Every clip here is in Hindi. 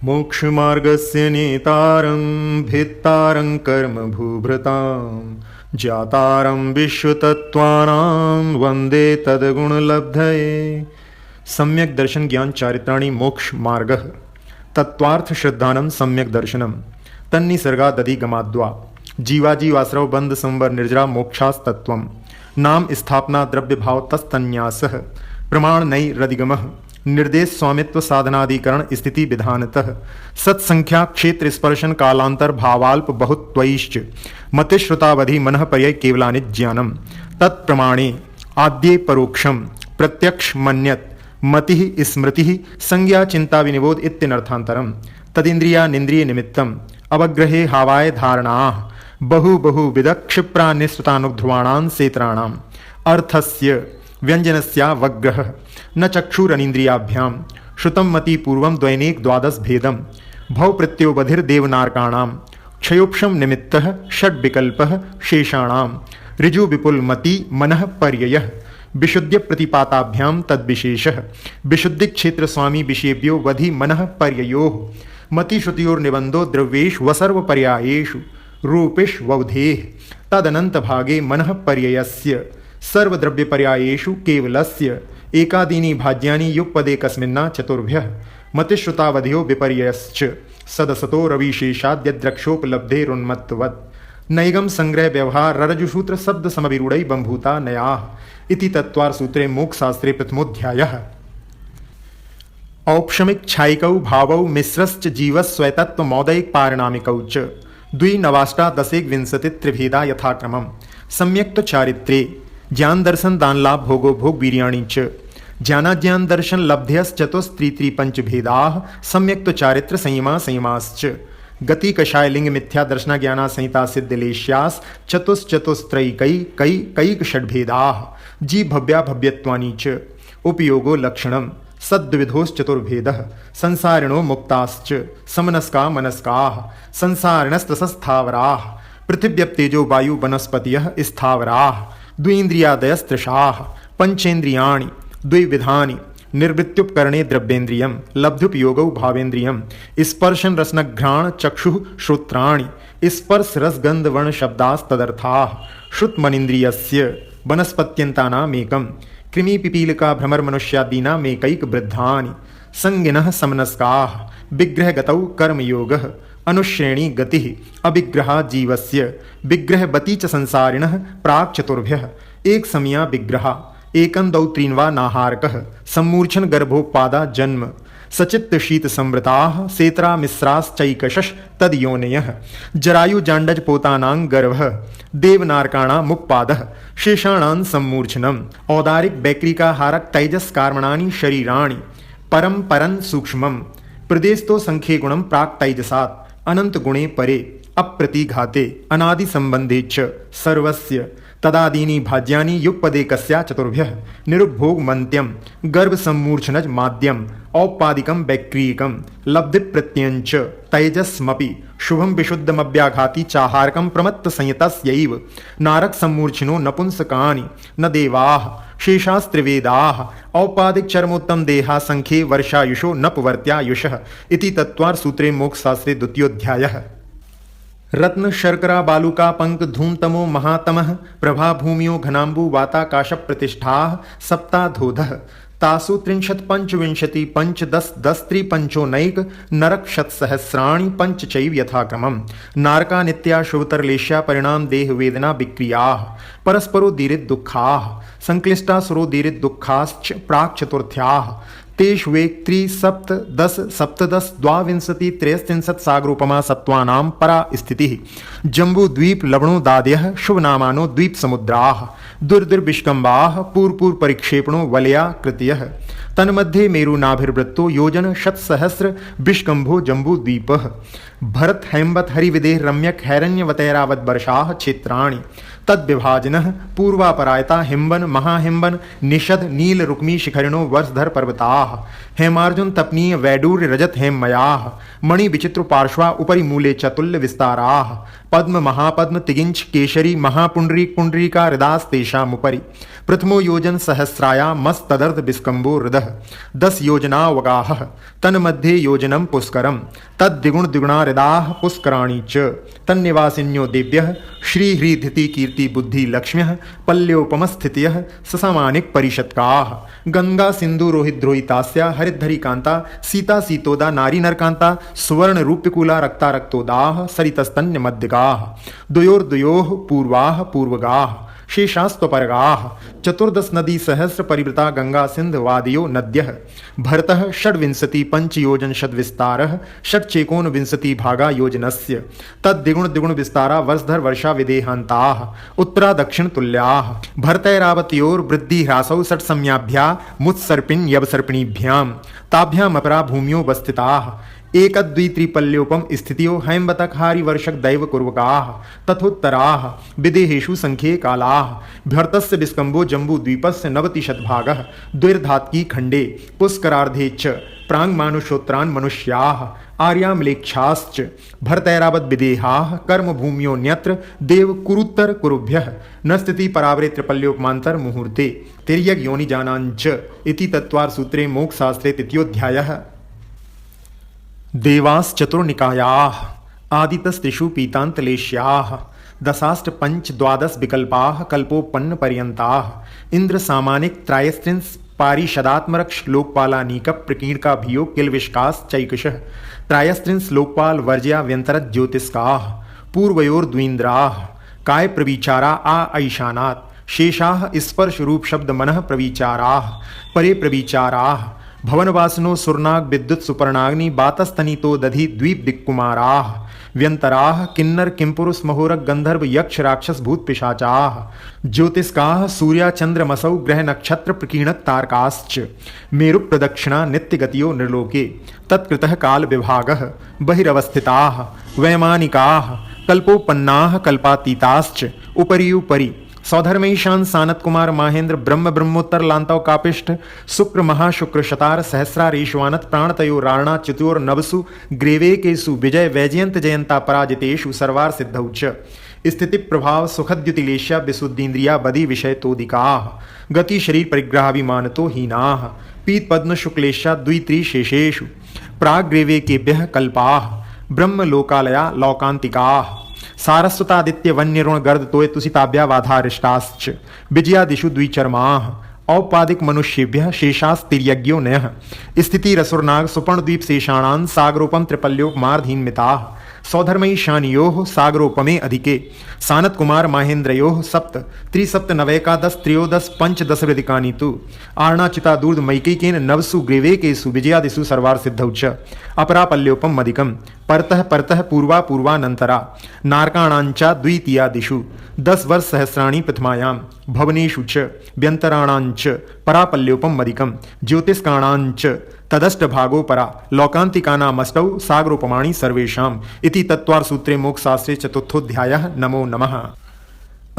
मोक्षमार्गस्य नेतारं भित्तारं कर्म भूभृतां जातारं विश्वतत्त्वानां वन्दे तद्गुणलब्धये। सम्यक दर्शन ज्ञान चारित्राणि मोक्ष मार्गः तत्त्वार्थ श्रद्धानं सम्यक दर्शनम तन्निसर्गादधिगमाद्वा जीवाजीवाश्रव बंध संवर निर्जरा मोक्षास्तत्वम नाम स्थापना द्रव्य भाव तस्तन्यासः प्रमाण नई रदिगमः निर्देश स्वामित्व साधनाधिकरण स्थिति विधानतः सत्संख्या क्षेत्र स्पर्शन कालांतर भावाल्प बहुत्वैश्च मतिश्रुतावधि मनः पर्यय केवलानि ज्ञानम तत्प्रमाणे आद्ये परोक्षम प्रत्यक्ष मन्यत मति स्मृति संज्ञा चिंता विनिबोध इत्यनर्थांतरम तदिंद्रिया निंद्रिय निमित्तम अवग्रहे हावाय धारणा बहु विद क्षिप्रा निःसृतानुध्रुवाणां सेत्राणाम् अर्थस्य व्यंजनस्यावग्रह न चक्षुरनीन्द्रियाभ्यां श्रुतं मति पूर्वं द्वैनेक द्वादश भेदम भव प्रत्योबधिर्देवनारकाणां क्षयोक्षम निमित्तः षड्विकल्पः शेषाणां ऋजु विपुल मति मनः पर्ययः विशुद्ध प्रतिपाताभ्यां तद्विशेषः विशुद्धि क्षेत्र स्वामी विषयेभ्यो वधि मनः पर्ययोः मति श्रुतियोर्निबंधो द्रव्येषु वसर्व पर्यायेषु रूपेष्ववधेः तदनंत भागे मनः पर्ययस्य सर्वद्रव्य पर्यायेषु केवलस्य एकादीनि भाज्यानि युगपदेकस्मिन्ना चतुर्भ्यः मतिश्रुतावधियो विपर्ययश्च सदसतो रविशेषाद्यद्रक्षोपलब्धेरुन्मत्तवत् नैगम संग्रह व्यवहार ररजुसूत्र शब्द समविरूढ़ै बंभूता नयाः इति तत्त्वार्थ सूत्रे मोक्षशास्त्रे प्रथमोऽध्यायः। औपशमिक छायिकौ भावौ मिश्रश्च जीवस्वैतत्व मौदैक पारिणामिकौ च द्विनवाष्टादशेक विंशति त्रिभेदा यथाक्रमम् सम्यक्त चारित्रे ज्ञान दर्शन दान लाभ भोगो भोग वीर्याणि च ज्ञानाज्ञान दर्शन लब्ध्यश्चतुस्त्रि पंच भेदाः सम्यक्त चारित्र संयमा संयमाश्च गति कषाय लिंग मिथ्या दर्शना ज्ञाना संहिता सिद्धलेश्यास चतुश्चतुस्त्रैकैक षड्भेदाः जी भव्या भव्यत्वानि च उपयोगो लक्षणम् सद्विधोश्चतुर्भेदः संसारिणो मुक्ताश्च समनस्का मनस्काः संसारिणस्तस्थावराः पृथिव्यप्तेजो वायु वनस्पतयः स्थावराः द्विन्द्रियादयस्त्रिषाः पंचेन्द्रियाणि द्विविधानि निर्वृत्युपकरणे द्रव्येन्द्रियं लब्धुपयोगौ भावेन्द्रियं स्पर्शन रसनघ्राण चक्षुः श्रोत्राणि स्पर्श रसगंध वर्ण शब्दास्तदर्थाः श्रुतमनिन्द्रियस्य वनस्पत्यन्तानामेकं कृमि पिपीलिका भ्रमर मनुष्यादीनामेकैक वृद्धानि संगिनः समनस्काः विग्रहगतौ कर्मयोगः अनुश्रेणी गतिः अविग्रहा जीवस्य विग्रहवती च संसारिणः प्राक् चतुर्भ्यः एक समया विग्रहा एकं दौ त्रीन्वा नाहारकः सम्मूर्छन गर्भोपादा जन्म सचित्त शीत संवृताः सेत्रा मिश्राश्चैकशश तद्योनयः जरायु जांडज पोतानां गर्भः देवनारकाणां मुक्पादः शेषाणां सम्मूर्छनम् औदारिक वैक्रिकाहारक तैजस कार्मणानि शरीराणि परं परं सूक्ष्मं प्रदेशतो संख्ये गुणं प्राक् तैजसात् अनंत गुणे परे अप्रतिघाते अनादि संबंधे च सर्वस्य तदादीनि भाज्यानि युगपदेकस्या चतुर्भ्यः निरुपभोग मन्त्यं गर्भ सम्मूर्छनज माद्यम औपादिकं वैक्रियकं लब्धि प्रत्ययञ्च तैजस्मपि शुभं विशुद्धमव्याघाति चाहारकं प्रमत्त संयतस्यैव नारक सम्मूर्छिनो नपुंसकानि न देवाः शेषास्त्रिवेदाः औपादिक चरमोत्तम देहा संख्ये वर्षायुषो नपवर्त्यायुषः इति तत्त्वार्थ सूत्रे मोक्षशास्त्रे द्वितीयोऽध्यायः। रत्न शर्करा बालुका पंक धूमतमो महातमः प्रभा भूमियो घनाम्बु वाताकाश प्रतिष्ठाः सप्ताधोधः तासु त्रिंशत् पंचविंशति पंचदश दस्त्री पंचोनैक नरक शतसहस्राणि पंच चैव यथाक्रमम् नारका नित्या शुभतरलेश्या परिणाम देह वेदना विक्रियाः परस्परोदीरित दुःखाः संक्लिष्टा सुरोदीरित दुःखाश्च प्राक् चतुर्थ्याः तेषु वेक त्रि सप्त दश सप्तदश द्वाविंशति त्रयस्त्रिंशत् सागरोपमा सत्त्वानां परा स्थितिः जम्बू द्वीप लवणोदादयः शुभनामानो द्वीप समुद्राः दुर्दुर्विष्कम्बाः पूर्व परिक्षेपणो वलया कृतयः तन्मध्ये मेरुनाभिर्वृत्तो योजन शतसहस्र विष्कम्भो जम्बूद्वीपः भरत हैम्बत हरिविदेह रम्यक हैरण्यवतैरावत वर्षाः क्षेत्राणि तद्विभाजनः पूर्वापरायता हिम्बन महाहिम्बन निषद नील रुक्मी शिखरिणो वर्षधर पर्वताः हेमार्जुन तपनीय वैडूर्य रजत हेममयाः मणि विचित्र पार्श्वा उपरि मूले चतुल्य विस्ताराः पद्म महापद्म तिगिंच केशरी महापुंडरीक पुंडरीका हृदास्तेषामुपरि प्रथमो योजन सहस्राया मस्तदर्थ विस्कंबो हृदः 10 योजनावगाहः तन्मध्ये योजनं पुष्करं तद्द्विगुण द्विगुणा हृदाः पुष्कराणि च तन्निवासिन्यो देव्यः श्रीह्रीधिति कीर्ति बुद्धि लक्ष्म्यः पल्योपमस्थितयः ससामानिक परिषत्काः गंगा सिंधु रोहिद्रोहितास्या हरिद्धरी कांता सीता सीतोदा नारी नरकांता सुवर्ण रूप्यकूला रक्ता रक्तोदाः सरितस्तन्य मध्यगाः द्वयोर्द्वयोः पूर्वाः पूर्वगाः शेषास्त्वपरगाः 14 नदी सहस्र परिवृता गंगा सिंध वादयो नद्यः भरतः 26 पंचयोजन षड्विस्तारः षट्चेकोनविंशति भागा योजनस्य तद्द्विगुण द्विगुण विस्तारा वर्षधर वर्षा विदेहान्ताः उत्तरा दक्षिण तुल्याः भरतैरावतयोर वृद्धि ह्रासौ षट् सम्याभ्या मुत्सर्पिण् यवसर्पिणीभ्यां ताभ्याम अपरा भूम्यो वस्थिताः एकदद्वित्रिपल्योपम स्थितियो हैम्बतकहारी वर्षक दैव कुर्वकाः तथोत्तराः विदेहेषु संख्ये कालाः भरतस्य विस्कंबो जम्बू द्वीपस्य 90 भागः द्विर्धात्की खंडे पुष्करार्धे च प्रांगमानुषोत्रान् मनुष्याः आर्यामलेक्षाश्च भरतैरावत विदेहाः कर्म भूम्योऽन्यत्र देव कुरुत्तर कुरुभ्यः न स्थिति परावरे त्रिपल्योपमांतर मुहूर्ते तिर्यक योनि जानाञ्च इति तत्त्वार सूत्रे मोक्षशास्त्रे तृतीयोऽध्यायः देवाश्चतुर्निकायाः आदितस्त्रिषु पीतान्तलेश्याः दशाष्ट पंच द्वादश विकल्पाः कल्पोपन्न पर्यन्ताः इंद्र सामानिक त्रायस्त्रिंश पारिषदात्मरक्ष लोकपालानीक प्रकीर्णकाभियो किलविष्काश्चैकशः त्रायस्त्रिंश लोकपाल वर्ज्या व्यंतरत ज्योतिष्काः पूर्वयोर्द्वीन्द्राः काय प्रविचारा आ ऐशानात् शेषाः स्पर्श रूप शब्द मनः प्रविचाराः परे प्रविचाराः भवनवासनो सुरनाग विद्युत सुपर्णाग्नि बातस्तनितो दधि द्वीप दिक्कुमाराः व्यंतराः किन्नर किंपुरुष महोरक गंधर्व यक्ष राक्षस भूत पिशाचाः ज्योतिष्काः सूर्या चंद्रमसौ ग्रह नक्षत्र प्रकीर्णक तारकाश्च मेरु प्रदक्षिणा नित्यगतियो निर्लोके तत्कृतः काल विभागः बहिरवस्थिताः वैमानिकाः कल्पोपन्नाः कल्पातीताश्च उपरि सौधर्मैशान सानत कुमार माहेंद्र ब्रह्म ब्रह्मोत्तर लांतव कापिष्ठ शुक्र महाशुक्र शतार सहस्रारेशवानत प्राणतयो राणा चितोर नवसु ग्रेवेकेशु विजय वैजयंत जयंता पराजितेषु सर्वार सिद्धौ च स्थिति प्रभाव सुखद्युतिलेश्या विशुद्धीन्द्रिया बधि विषय तोदिकाः गति शरीर परिग्रहाभिमानतो हीनाः पीत पद्म शुक्लेश्या द्वित्रिशेषेषु प्राग्रेवेकेभ्यः कल्पाः ब्रह्म लोकालया लौकांतिकाः सारस्वतादित्य वन्यरुण गर्द तोय तुसिताभ्या वाधारिष्टाश्च विजयादिषु द्विचर्माः औपादिक मनुष्येभ्यः शेषास्तिर्यज्ञो नयः स्थिति रसुरनाग सुपर्णद्वीप शेषाणां सागरोपम त्रिपल्योपमार्धीन्मिताः सौधर्मैशानियोः सागरोपमे अधिके सानत कुमार माहेन्द्रयोः सप्त त्रिसप्तनवैकादश त्रयोदश पंचदश वृदिकानि तु आर्णाचिता दूर्ध मैकैकेन नवसु ग्रीवेकेषु विजयादिषु सर्वार सिद्धौ च अपरापल्योपम मदिकं परतः परतः पूर्वा पूर्वानन्तरा नारकाणाञ्च द्वितीयादिषु 10 वर्ष सहस्राणि प्रथमायां भवनेषु च व्यन्तराणाञ्च परापल्योपम मदिकं ज्योतिष्काणाञ्च तदष्ट भागो परा लौकांतिकानामष्टौ सागरोपमाणि सर्वेषाम् इति तत्त्वार सूत्रे मोक्षशास्त्रे चतुर्थोऽध्यायः। नमो नमः।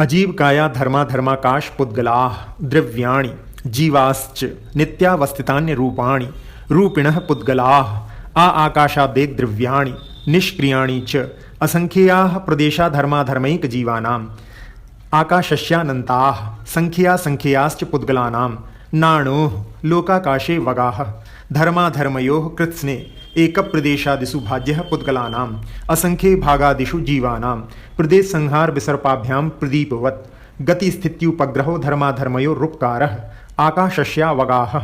अजीवकाया धर्माधर्माकाश पुद्गलाः द्रव्याणि जीवाश्च नित्यावस्थितान्य रूपाणि रूपिणः पुद्गलाः आकाशादेक द्रव्याणि निष्क्रियाणि च असंख्याः प्रदेशा धर्माधर्मैक जीवानाम् आकाशस्यानन्ताः संख्या संख्याश्च पुद्गलानां नाणोः लोकाकाशे वगाः धर्माधर्मयोः कृत्स्ने एकप्रदेशादिषु भाज्यः पुद्गलानाम् असंख्ये भागादिषु जीवानां प्रदेश संहार विसर्पाभ्यां प्रदीपवत् गतिस्थित्युपग्रहो धर्माधर्मयो रूपकारः आकाशस्यावगाः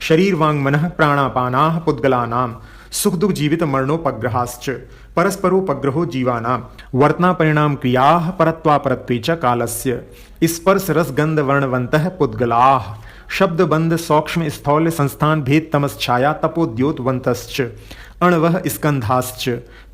शरीरवाङ्मनः प्राणापानाः पुद्गलानां सुखदुख जीवित मरणोपग्रहाश्च परस्परोपग्रहो जीवानां वर्तना परिणाम क्रियाः परत्वापरत्वे च कालस्य स्पर्श रसगंध वर्णवन्तः पुद्गलाः शब्दबंध सौक्ष्म स्थौल्य संस्थान भेद तमश्छाया तपोद्योतवन्तश्च अणवः स्कंधाश्च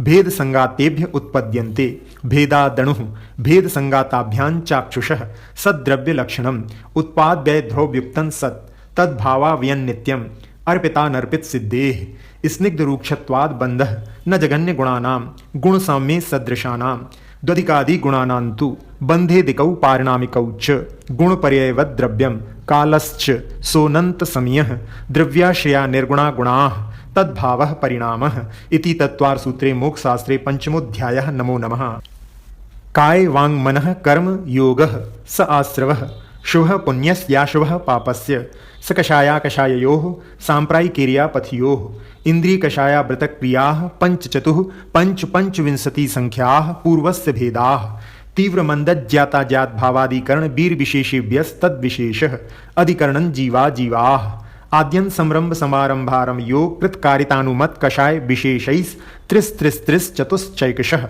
भेद संगातेभ्य उत्पद्यन्ते भेदादणुः भेद संगाताभ्यां चाक्षुषः सद्द्रव्य लक्षणम् उत्पाद व्यय ध्रुवयुक्तं सत् तद्भावावयन्नित्यम् अर्पितानर्पित सिद्धेः स्निग्ध रूक्षत्वाद बंधः न जगन्य गुणानां गुण साम्ये सदृशानां द्वधिकादि गुणानां तु बंधेदिकौ पारिणामिकौ च गुणपर्ययवद् द्रव्यं कालश्च सोनंत समयः द्रव्याश्रया निर्गुणा गुणाः तद्भावः परिणामः इति तत्त्वार्थ सूत्रे मोक्षशास्त्रे पंचमोऽध्यायः। नमो नमः। काय वांग मनः कर्म योगः स आश्रवः शुभः पुण्यस्याशुभः पापस्य स कषाया कषाययोः साम्प्रायिकेर्या पथयोः इंद्रिय कषाया व्रतक्रियाः पंचचतुः पंचविंशति संख्याः पूर्वस्य भेदाः तीव्र मंदज्ञाताज्ञात भावादिकरण वीर विशेषेभ्यस्तद्विशेषः अधिकरणं जीवा जीवाः आद्यं संरंभ समारंभारम योग कृतकारितानुमत कषाय विशेषैस् त्रिस चतुश्चैकशः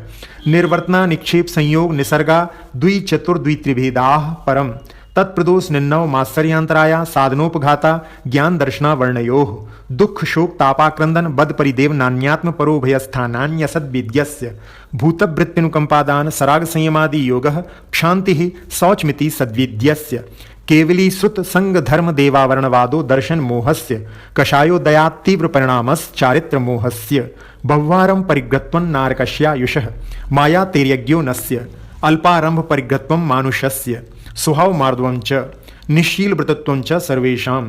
निर्वर्तना निक्षेप संयोग निसर्गा द्विचतुर्द्वित्रिभेदाः परम तत्प्रदोष निन्नव मात्सर्यांतराया साधनोपघाता ज्ञान दर्शना वर्णयोः दुख शोक तापाक्रंदन बद परिदेव नान्यात्म परोभयस्थानान्यसद्विद्यस्य भूतवृत्तिनुकंपादान सराग संयमादि योगः क्षांतिः शौचमिति सद्विद्यस्य केवली सुत संग धर्म देवावरणवादो दर्शन मोहस्य कषायो दयात् तीव्र परिणामश्चारित्र मोहस्य बहुवारं परिग्रत्वं नारकस्यायुषः माया तेर्यज्ञो नस्य अल्पारंभ परिग्रत्वं मानुषस्य स्वभाव मार्दवं च निश्शील व्रतत्वं च सर्वेषां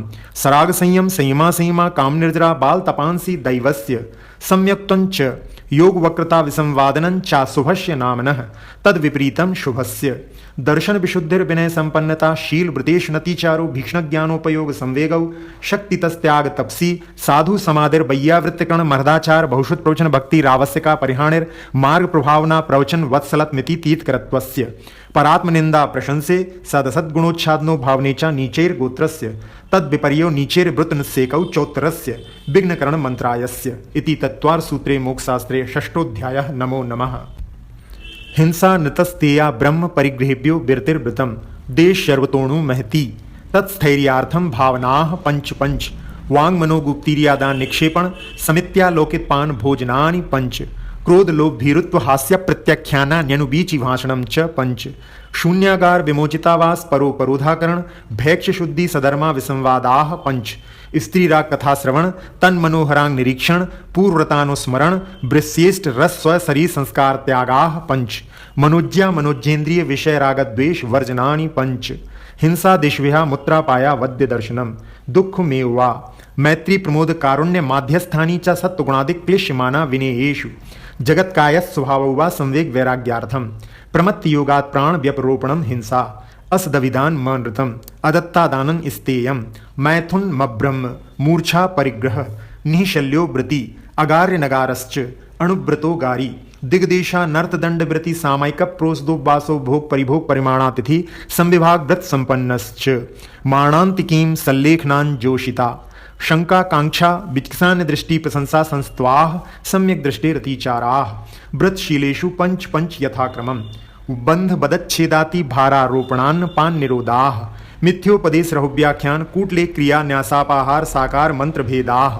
सराग संयम संयमा काम निर्जरा बाल तपांसी दैवस्य सम्यक्त्वं च योग वक्रता विसंवादनं चाशुभस्य नामनः तद विपरीतं शुभस्य दर्शन विशुद्धिर विनय संपन्नता शील व्रतेश नतिचारो भीषण ज्ञानोपयोग संवेगौ शक्ति तस्त्याग तपसी साधु समाधिर वैयावृत्तिकरण महदाचार बहुशुद्ध प्रवचन भक्ति रावस्यका परिहाणिर मार्ग प्रभावना प्रवचन वत्सलत मिति तीर्थकरत्वस्य परात्मनिंदा प्रशंसे सदसद्गुणोच्छादनो भावनेचा नीचैर गोत्रस्य तद विपर्यो नीचैर वृत्तनसेकौ चौत्तरस्य विघ्नकरण मंत्रायस्य इति तत्त्वार्थ सूत्रे मोक्षशास्त्रे षष्ठोऽध्यायः। नमो नमः। हिंसा नृतस्तेया ब्रह्म परिगृहेभ्यो विरतिर्वृतम देश सर्वतोणु महती तत्स्थैर्यार्थम भावनाः पंच वांग मनोगुप्तिर्यादान निक्षेपण समित्यालोकितपान भोजनानि पंच क्रोध लोभ भीरुत्व हास्य प्रत्याख्यानान्यनुबीचि भाषणं च पंच शून्यागार विमोचितावास परोपरोधाकरण भैक्ष शुद्धि सधर्मा विसंवादाः पंच स्त्रीराग कथा श्रवण तन मनोहरांग निरीक्षण पूर्वव्रतानुस्मरण वृश्येष्ठ रस स्व शरीर संस्कार त्यागाः पंच मनोज्या मनोज्येन्द्रिय विषय राग द्वेष वर्जनानि पंच हिंसा दिश्विहा मुत्रापाया वद्य दर्शनम दुख मेवा मैत्री प्रमोद कारुण्य माध्यस्थानी च सत्वगुणादिक क्लिश्यमाना विनेयेषु जगत्काय स्वभाव वा संवेग वैराग्यार्थम प्रमत्त योगात् प्राण व्यपरोपणम हिंसा असदविधान मनृतम अदत्तादानं स्तेयम मैथुन मब्रह्म मूर्छा परिग्रह निःशल्यो व्रति अगार्य नगारश्च अणुव्रतो गारी दिग्देशा नर्तदंड व्रति सामायिक प्रोसदोपवासो भोग परिभोग परिमाणातिथि संविभाग व्रत संपन्नश्च माणांतिकीं सल्लेखनां जोषिता शंका कांक्षा विचिकित्सा दृष्टि प्रशंसा संस्त्वाः सम्यक दृष्टि रतिचाराः व्रतशीलेषु पंच यथाक्रमम् बंध बदच्छेदाति भारारोपणान् पान निरोधाः मिथ्योपदेश रहुव्याख्यान कूटले क्रिया न्यासापाहार साकार मंत्र भेदाः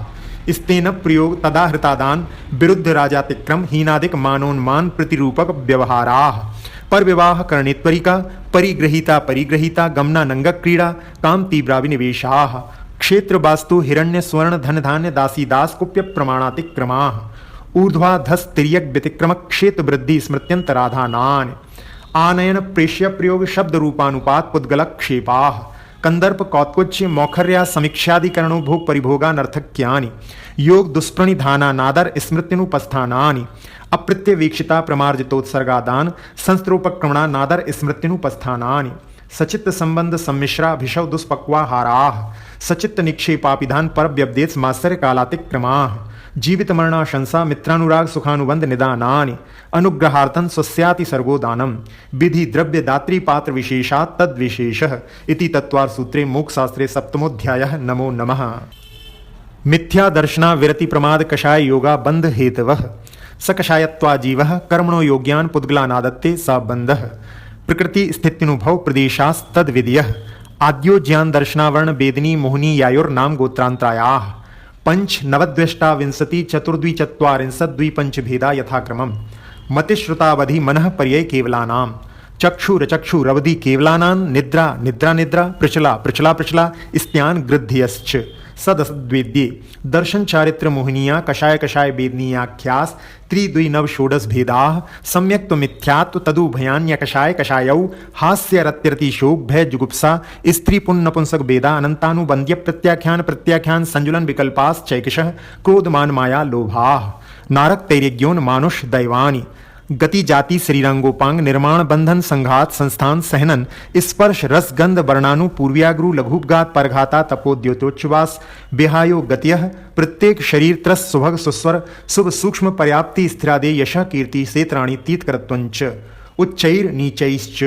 स्तेन प्रयोग तदाहृतादान विरुद्ध राजातिक्रम हीनादिक मानोन्मान प्रतिरूपक व्यवहाराः पर विवाह करणेत्वरिका परिग्रहीता गमनानंग क्रीड़ा काम तीव्राविनिवेशाः क्षेत्र वास्तु हिरण्य स्वर्ण धन धान्य दासी दास कुप्य प्रमाणातिक्रमाः ऊर्ध्वाधस तिर्यक व्यतिक्रम क्षेत्र वृद्धि स्मृत्यंतराधानान् आनयन प्रेष्य प्रयोग शब्द रूपानुपात पुद्गल क्षेपाः कंदर्प कौत्कुच्य मौखर्या समीक्षादिकरणो भोग परिभोगानर्थक्यानि योग दुष्प्रणिधाना नादर स्मृत्युनुपस्थानानि अप्रत्यवीक्षिता प्रमार्जितोत्सर्गादान संस्त्रोपक्रमणा नादर स्मृत्युनुपस्थानानि सचित्त संबंध सम्मिश्रा भिषव दुष्पक्वाहाराः सचित्त निक्षेपापिधान पर व्यवदेश मात्सर्य कालातिक्रमाः जीवित मरणाशंसा मित्रानुराग सुखानुबंध निदानानि अनुग्रहार्थं स्वस्याति सर्गोदानं विधि द्रव्य दात्री पात्र विशेषात् तद्विशेषः इति तत्त्वार्थ सूत्रे मोक्षशास्त्रे सप्तमोऽध्यायः। नमो नमः। मिथ्या दर्शना विरति प्रमाद कषाय योगा बंध हेतवः स कषायत्वा जीवः कर्मणो योग्यान् पुद्गलानादत्ते स बंधः प्रकृति स्थित्यनुभव प्रदेशास्तद्विदयः आद्यो ज्ञान दर्शनावर्ण वेदिनी मोहिनी यायोर्नाम गोत्रांतरायाः पंच नवद्वेष्टा विंशति चतुर्द्विचत्वारिंशद्विपंच भेदा यथाक्रमम् मतिश्रुतावधि मनः पर्यय केवलानां चक्षुरवधि केवलानां निद्रा प्रचला स्त्यान गृध्यश्च सदसद्वेद्ये दर्शन चारित्र मोहिनिया कषाय कषाय वेदनीयाख्यास त्रिद्विनव षोडश भेदाः सम्यक् मिथ्यात्व तदुभयान्य कषाय कषायौ हास्य रत्यरति शोक भय जुगुप्सा स्त्री पुण्य नपुंसक वेदा अनंतानुबंध्य प्रत्याख्यान प्रत्याख्यान संजुलन विकल्पास चैकिशः क्रोधमान माया लोभाः नारक तैर्यज्ञोन मानुष दैवानि गति जाति श्रीरंगोपांग निर्माण बंधन संघात संस्थान सहनन स्पर्श रस गंध वर्णानु पूर्व्याग्रु लघुपगात परघाता तपोद्योतोच्छ्वास विहायो गत्यः प्रत्येक शरीर त्रस सुभग सुस्वर शुभ सूक्ष्म पर्याप्ति स्थिरादे यश कीर्ति सेत्राणि तीर्थकरत्वंच उच्चैर नीचैश्च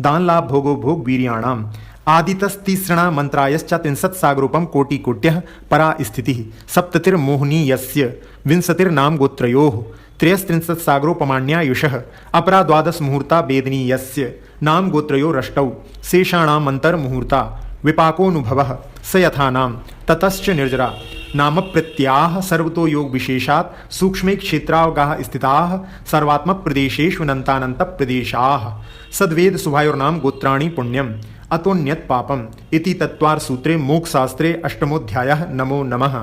दान लाभ भोगो भोग वीर्याणाम आदितस्तिसृणा मंत्रायश्च त्रिंशत् सागरूपम कोटि कोट्यः परा स्थितिः सप्ततिर्मोहनीयस्य विंशतिर्नाम गोत्रयोः त्रयस्त्रिंशत् सागरोपमाण्यायुषः अपरा द्वादश मुहूर्ता वेदनीयस्य नाम गोत्रयोरष्टौ शेषाणाम् अंतर्मुहूर्ता विपाकोनुभवः स यथा नाम ततश्च निर्जरा नाम प्रत्याह सर्वतो योग विशेषात् सूक्ष्मे क्षेत्रावगाः स्थिताः सर्वात्मक प्रदेशेषु अनंतानंत प्रदेशाः सद्वेद शुभायोर्नाम गोत्राणि पुण्यम् अतोन्यत पापम इति तत्वार सूत्रे मोक्ष शास्त्रे अष्टमोध्यायः नमो नमः।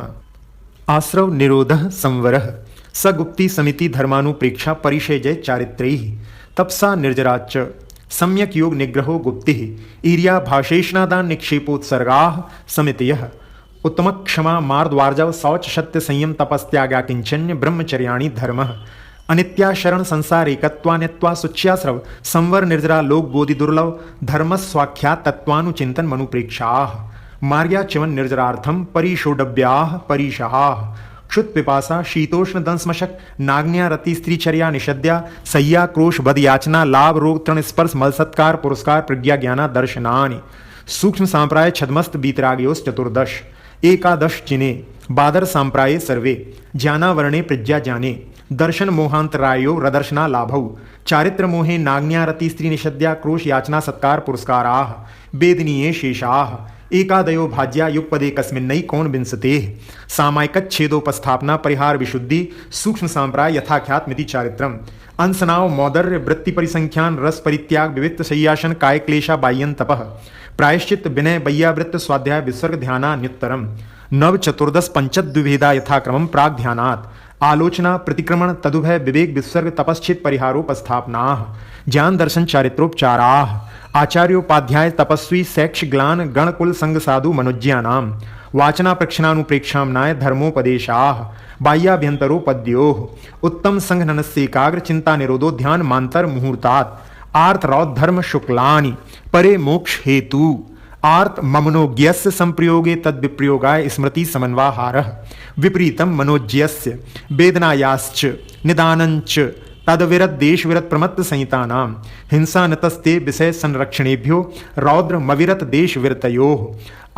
आश्रव निरोधः संवरः सगुप्ति समिति धर्मानुप्रेक्षा परिषयजय चारित्रैः तपसा निर्जराच्च सम्यक योग निग्रहो गुप्तिः ईर्या भाषेशनादान निक्षेपोत्सर्गाः समितयः उत्तम क्षमा मार्द्वार्जव शौच सत्य संयम तपस्त्यागा किंचन्य ब्रह्मचर्याणि धर्मः अनित्या शरण संसार एकत्वान्यत्वा सुच्याश्रव संवर निर्जरा लोक बोधि दुर्लभ धर्म स्वाख्या तत्वानुचिंतन मनुप्रेक्षाः मार्या च्यवन निर्जरार्थम परिशोडव्याः परिशहाः क्षुत पिपासा शीतोष्ण दंशमशक नाग्न्या रति स्त्रीचर्या निषद्या सय्या क्रोश बद याचना लाभ रोग तृण स्पर्श मल सत्कार पुरस्कार प्रज्ञा ज्ञाना दर्शनानि सूक्ष्म सांप्राय छदमस्त बीतरागयोस चतुर्दश एकादश चिने बादर सांप्राये सर्वे ज्ञानावरणे प्रज्ञा जाने दर्शन मोहांतरायो रदर्शना लाभौ चारित्र मोहे नाग्न्या रति स्त्री निषद्या क्रोश याचना सत्कार पुरस्काराः वेदनीये शेषाः एकादयो भाज्या युगपदे कस्मिन्नै कौन विंशतेः सामायिकच्छेदोपस्थापना परिहार विशुद्धि सूक्ष्म सांप्राय यथाख्यात मिति चारित्रम अंसनाव मौदर्य वृत्ति परिसंख्यान रस परित्याग विविक्त शय्यासन काय क्लेशा बाह्यन तपः प्रायश्चित विनय बय्यावृत्त स्वाध्याय विसर्ग ध्यानान्युत्तरम नव चतुर्दश पंचद्विभेदा यथाक्रमम प्राग ध्यानात् आलोचना प्रतिक्रमण तदुभय विवेक विसर्ग तपश्चित परिहारोपस्थापनाः ज्ञान दर्शन चारित्रोपचाराः आचार्योपाध्याय तपस्वी शैक्ष ग्लान गणकुल संग साधु मनुज्यानाम वाचना प्रक्षणानुप्रेक्षामनाय धर्मोपदेशाः बाह्याभ्यंतरोपद्योः उत्तम संघ ननस्येकाग्र चिंता निरोधो ध्यान मांतर मुहूर्तात् आर्त रौद्र धर्म शुक्लानि परे मोक्ष हेतु आर्त ममनोज्ञस्य संप्रयोगे तद विप्रयोगाय स्मृति समन्वाहारः विपरीतम मनोज्ञस्य वेदनायाश्च निदानञ्च तदविरत देश विरत प्रमत्त संहितानाम हिंसा नतस्ते विषय संरक्षणेभ्यो रौद्र मविरत देश विरतयोः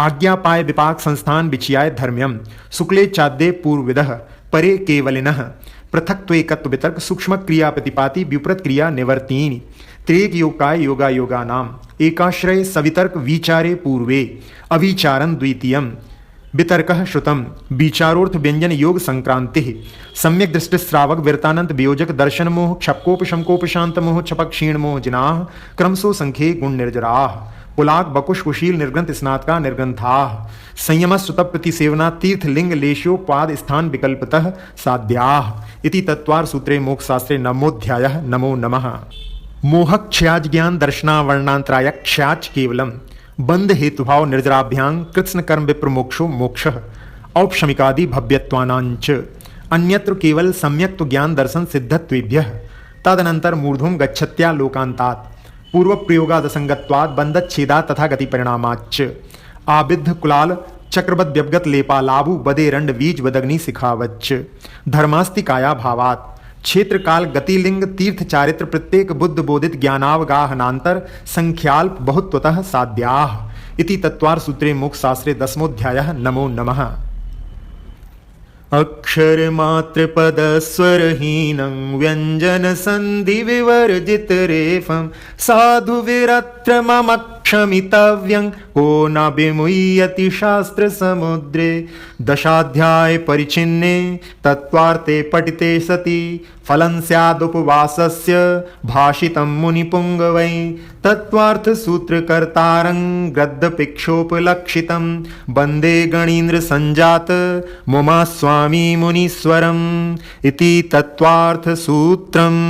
आज्ञापाय विपाक संस्थान विचयाय धर्म्यम शुक्ले चाद्ये पूर्वविदः परे केवलिनः पृथक्त्वेकत्व वितर्क सूक्ष्म क्रिया प्रतिपाति विपरीत क्रिया निवर्तीनि त्रेक योगाय योगा योगानाम एकाश्रय सवितर्क विचारे पूर्वे अविचारं द्वितीयम् वितर्कः श्रुतम विचारोर्थ व्यंजन योग संक्रांति सम्यक दृष्टि श्रावक विरतानंत वियोजक दर्शन मोह क्षपकोप शमकोप शांत मोह छपक क्षीण मोह जिनाह क्रमशो संख्ये गुण निर्जराः पुलाक बकुश कुशील निर्ग्रंथ स्नातका निर्ग्रंथाः संयम सुतप प्रति सेवना तीर्थ लिंग लेश्यो पाद स्थान विकल्पतः साध्याः इति तत्वार सूत्रे मोक्ष शास्त्रे नमोध्यायः नमो नमः। मोह क्षयाज ज्ञान दर्शनावर्णांतराय क्षयाच केवलम बंध हेतुभाव निर्जराभ्यां कृत्स्न कर्म विप्रमोक्षो मोक्षः औपशमिकादि भव्यत्वानांच अन्यत्र केवल सम्यक् ज्ञान दर्शन सिद्धत्वेभ्यः तदनंतर मूर्धुम गच्छत्या लोकांतात् पूर्व प्रयोगादसंगत्वात् बंधच्छेदात् तथा गति परिणामाच्च आबिद्ध कुलाल चक्रबद्ध व्यवगत लेपा लाभु बदे रंड बीज बदग्नि सिखावच्च धर्मास्ति काया भावात् क्षेत्र काल गतिलिंग तीर्थ चारित्र प्रत्येक बुद्ध बोधित ज्ञानावगाहनांतर संख्याल्प बहुत्वतः साध्याः इति तत्वार सूत्रे मोक्ष शास्त्रे दशमोध्यायः नमो नमः। अक्षर मात्र पद स्वरहीनं व्यंजन संधि विवर्जित रेफम साधु विरत्र ममक्ष क्षमितव्यं को न विमुह्यति शास्त्रसमुद्रे। दशाध्याय परिचिन्ने तत्त्वार्थे पठिते सति फलं स्यादुपवासस्य भाषितं मुनिपुङ्गवै। तत्त्वार्थसूत्रकर्तारं गद्यपिक्षोपलक्षितं वन्दे गणीन्द्रसञ्जात मुमा स्वामी मुनीश्वरम् इति तत्त्वार्थसूत्रम्।